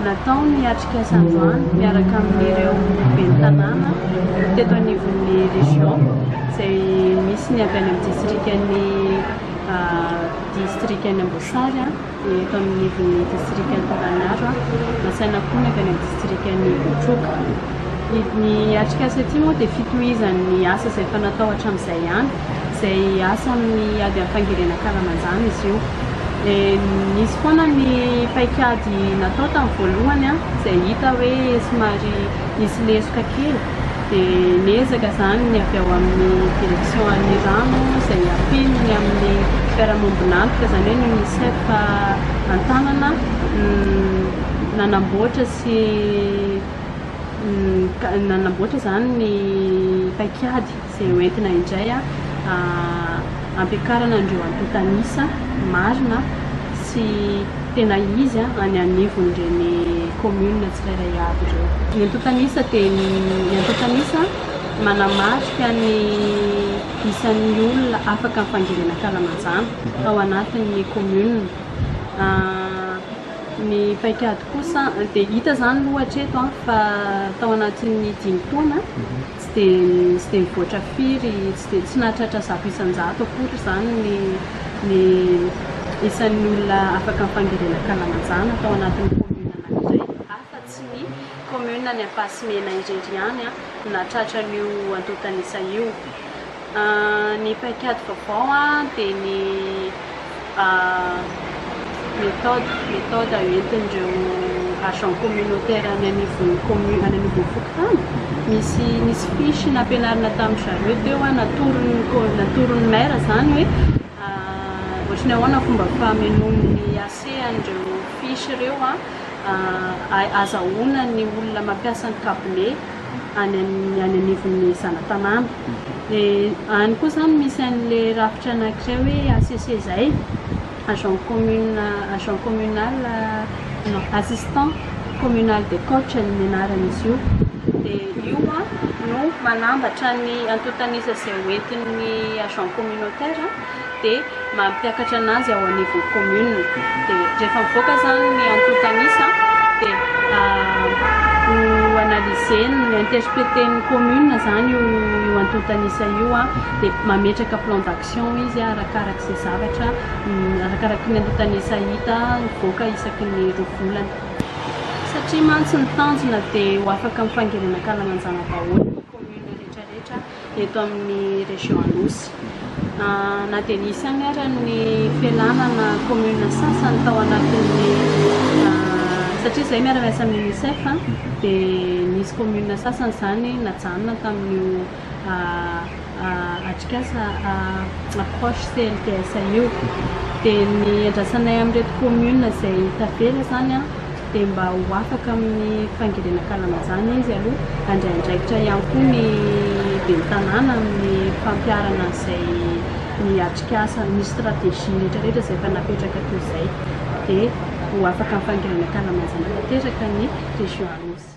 natao ny Atrikasa Ady miaraka amin'ireo ben'ny Tanàna teto anivon'ny région izay misy ny avy any amin'ny districtn'ny Amboasary eto amin'ny nivon'ny districtn'ny Tanàna nasaina koa ny avy any amin'ny districtn'ny Botroka. Ny Atrikasa Ady moa dia fitohizan'ny asa izay efa natao hatramin'izay ihany, izay asa amin'ny ady amin'ny fangerena ankalamazana izy io. Nisy foana ny paikady natao tamin'ny voalohany izay hita hoe somary nisy lesoka kely dia niezaka zany ny avy ao amin'ny Ministeran'ny rano izay ampilony amin'ny fiarahamonina zany hoe ny UNICEF an-Tanàna nanamboatra zany ny paikady izay hoentina indray ampiakarana andreo antotanisa marina sy tena izy any anivon'ireny kaominina tsirairay avy ireo. Ny antotanisa dia ny antotanisa manamarika ny isan'ny olona afaka amin'ny fangerena ankalamazana ao anatin'ny kaominina. Ny paikady kosa dia hita zany ohatra eto fa tao anatin'ny 5 taona tsy dia mivoatra firy, tsy nahatratra 100 akory zany ny isan'ny olona afaka amin'ny fangerena ankalamazana tao anatin'ny kaominina anankiray, afa-tsy ny kaominina ny Ampasimena irery ihany nahatratra an'io antotanisa io. Ny paikady vaovao dia ny méthode entin'ireo agent communautaire any anivon'ny fokotany. Nisy fiche nampianarina tamin'ny zareo teo natorony maire zany hoe ohatrany ahoana fomba famenoan'ny an'ireo fiche ireo azahoana ny olona mampiasa ny kabile any anivon'ny zana-tanàna. Any koa zany misy an'le rafitra anankiray hoe ACC zay, agent communal assistant communal de coach ny anaran'izy io. Dia io no manambatra ny antotanisa izay hoentin'ny agent communautaire dia mampiakatra anazy ao anivon'ny commune. Dia rehefa mivoaka zany ny antotanisa dia analyseny, interpréten'ny commune zany io antotanisa io dia mametraka plan d'action izy arakaraka izay zavatra arakaraka ny antotanisa hita mivoaka isaky ny 2 volana. Satria mantsy ny tanjona dia ho afaka amin'ny fangerena ankalamazana daholo ny commune rehetrarehetra eto amin'ny région Anôsy. Na dia nisy any ary ny fialanana commune sasany tao anatin'ny satria izay miara-miasa amin'ny UNICEF dia nisy commune sasany zany najanona tamin'io Atrikasa approche CLTS io. Dia ny andrasanay amin'ireto commune izay tavela zany dia mba ho afaka amin'ny fangerena ankalamazana izy aloha andraindraikitra ihany koa ny ben'ny Tanàna amin'ny fampiarana izay ny Atrikasa, ny stratégie rehetrarehetra izay efa napetraka toy izay dia ho afaka amin'ny fangerena ankalamazana tanteraka ny région Anôsy.